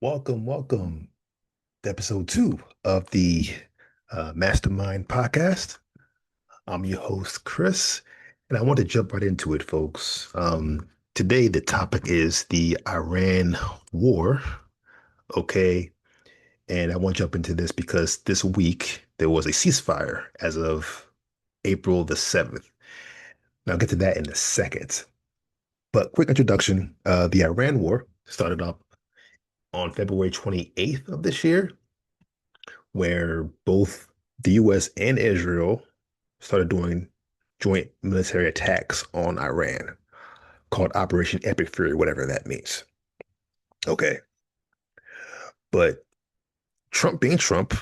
Welcome to episode two of the Mastermind podcast. I'm your host, Chris, and I want to jump right into it, folks. Today, the topic is the Iran war. Okay. And I want to jump into this because this week there was a ceasefire as of April the 7th. Now, I'll get to that in a second. But quick introduction, the Iran war started up on February 28th of this year, where both the US and Israel started doing joint military attacks on Iran called Operation Epic Fury, whatever that means. Okay. But Trump being Trump,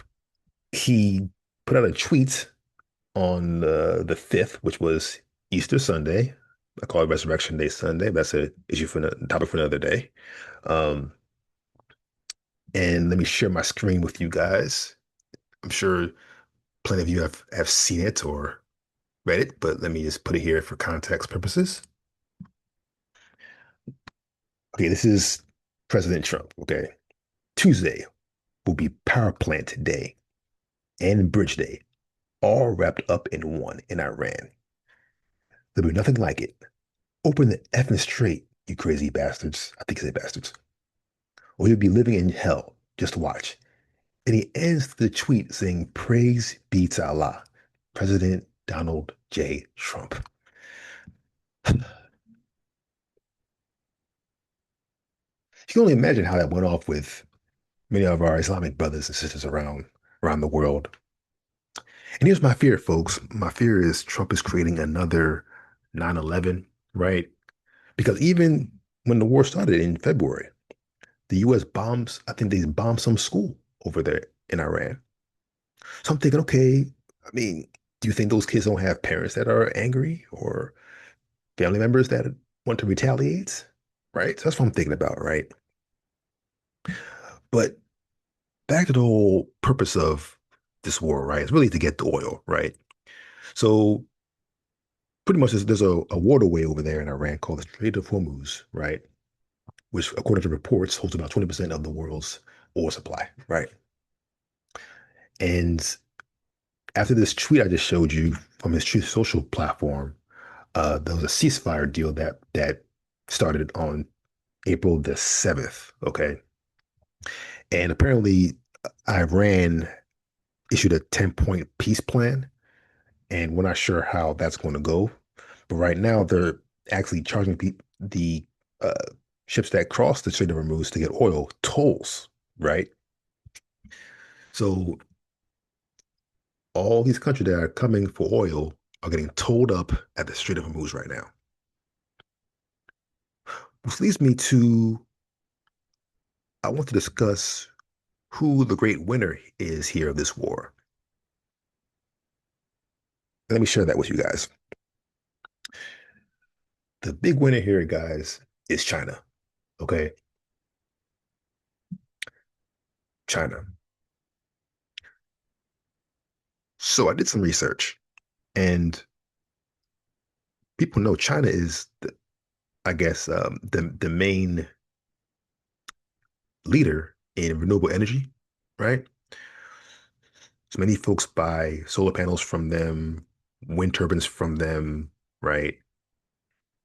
he put out a tweet on the 5th, which was Easter Sunday. I call it Resurrection Day Sunday. But that's a issue for a topic for another day. Um, and let me share my screen with you guys. I'm sure plenty of you have seen it or read it, but let me just put it here for context purposes. Okay, this is President Trump. Okay. Tuesday will be Power Plant Day and Bridge Day, all wrapped up in one in Iran. There'll be nothing like it. Open the effing straight, you crazy bastards. I think he said bastards. Or you'll be living in hell. Just watch. And he ends the tweet saying, Praise be to Allah, President Donald J. Trump. You can only imagine how that went off with many of our Islamic brothers and sisters around the world. And here's my fear, folks. My fear is Trump is creating another 9/11, right? Because even when the war started in February, the US bombs, I think they bombed some school over there in Iran. So I'm thinking, okay, I mean, do you think those kids don't have parents that are angry or family members that want to retaliate? Right? So that's what I'm thinking about, right? But back to the whole purpose of this war, right? It's really to get the oil, right? So pretty much there's a waterway over there in Iran called the Strait of Hormuz, right? Which, according to reports, holds about 20% of the world's oil supply, right? And after this tweet I just showed you from his Truth Social platform, there was a ceasefire deal that started on April the 7th, okay? And apparently Iran issued a 10-point peace plan, and we're not sure how that's going to go. But right now, they're actually charging the uh, ships that cross the Strait of Hormuz to get oil tolls, right? So all these countries that are coming for oil are getting tolled up at the Strait of Hormuz right now. Which leads me to I want to discuss who the great winner is here of this war. Let me share that with you guys. The big winner here, guys, is China. Okay, China. So I did some research, and people know China is, I guess, the main leader in renewable energy, right? So many folks buy solar panels from them, wind turbines from them, right?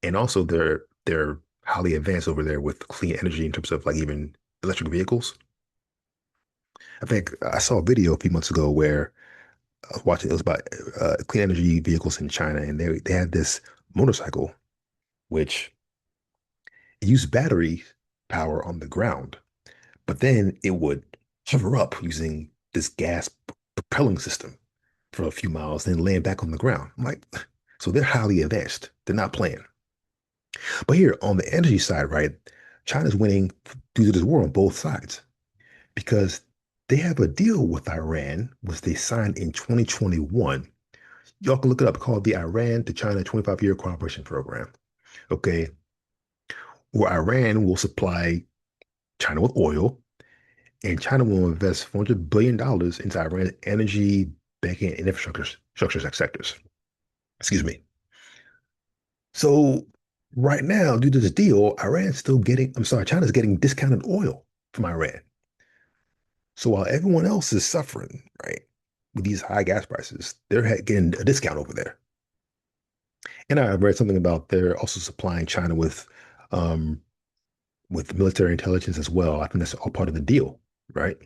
And also they're highly advanced over there with clean energy in terms of like even electric vehicles. I think I saw a video a few months ago where I was watching. It was about clean energy vehicles in China, and they had this motorcycle which used battery power on the ground, but then it would hover up using this gas propelling system for a few miles, then land back on the ground. I'm like, so they're highly advanced. They're not playing. But here on the energy side, right, China's winning due to this war on both sides because they have a deal with Iran, which they signed in 2021. Y'all can look it up, called the Iran to China 25-year cooperation program. Okay. Where Iran will supply China with oil, and China will invest $400 billion into Iran's energy, banking, and infrastructure sectors. Excuse me. So right now, due to this deal, China's getting discounted oil from Iran. So while everyone else is suffering, right, with these high gas prices, they're getting a discount over there. And I read something about they're also supplying China um, with military intelligence as well. I think that's all part of the deal, right?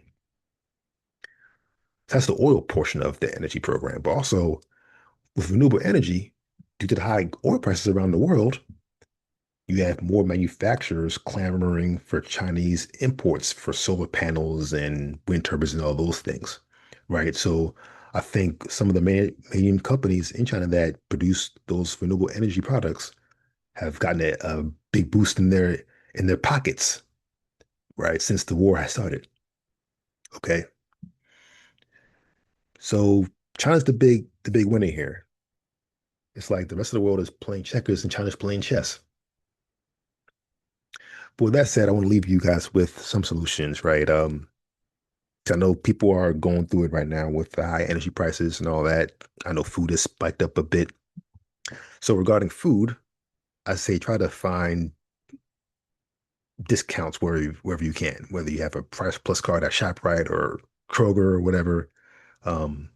So that's the oil portion of the energy program. But also with renewable energy, due to the high oil prices around the world, you have more manufacturers clamoring for Chinese imports for solar panels and wind turbines and all those things, right? So I think some of the main companies in China that produce those renewable energy products have gotten a big boost in their pockets, right, since the war has started. Okay, so China's the big winner here. It's like the rest of the world is playing checkers and China's playing chess. But with that said, I want to leave you guys with some solutions, right? 'Cause I know people are going through it right now with the high energy prices and all that. I know food has spiked up a bit. So regarding food, I say try to find discounts wherever you can, whether you have a Price Plus card at ShopRite or Kroger or whatever. Um,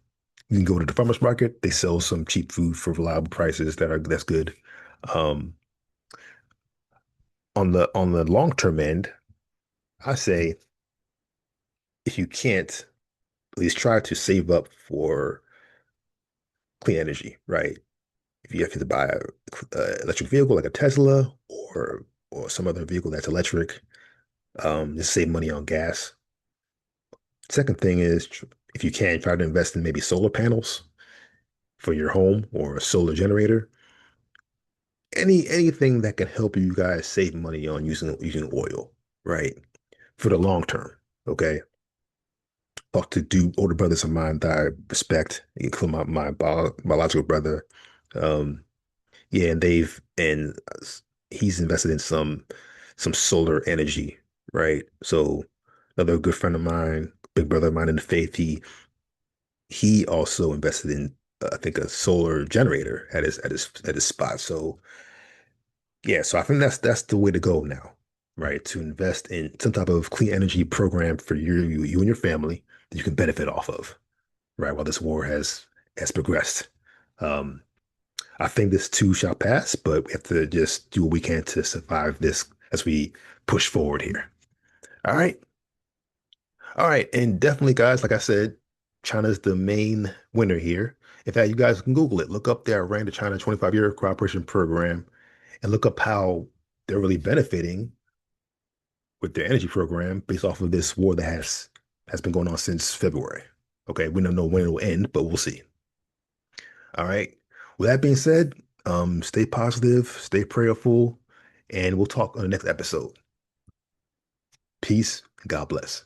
you can go to the farmers market. They sell some cheap food for reliable prices that's good. Um, on the long term end, I say if you can't, at least try to save up for clean energy, right? If you have to buy a electric vehicle like a Tesla or some other vehicle that's electric, just save money on gas. Second thing is if you can try to invest in maybe solar panels for your home or a solar generator. Anything that can help you guys save money on using oil, right? For the long term. Okay. Talk to two older brothers of mine that I respect, including biological brother. Um, yeah, and he's invested in some solar energy, right? So another good friend of mine, big brother of mine in the faith, he also invested in I think a solar generator at his spot. So yeah, so I think that's the way to go now, right? To invest in some type of clean energy program for you and your family that you can benefit off of, right? While this war has progressed. Um, I think this too shall pass, but we have to just do what we can to survive this as we push forward here. All right. All right. And definitely, guys, like I said, China's the main winner here. In fact, you guys can Google it. Look up their Iran to China 25-year cooperation program and look up how they're really benefiting with their energy program based off of this war that has been going on since February. Okay, we don't know when it will end, but we'll see. All right. With that being said, stay positive, stay prayerful, and we'll talk on the next episode. Peace. God bless.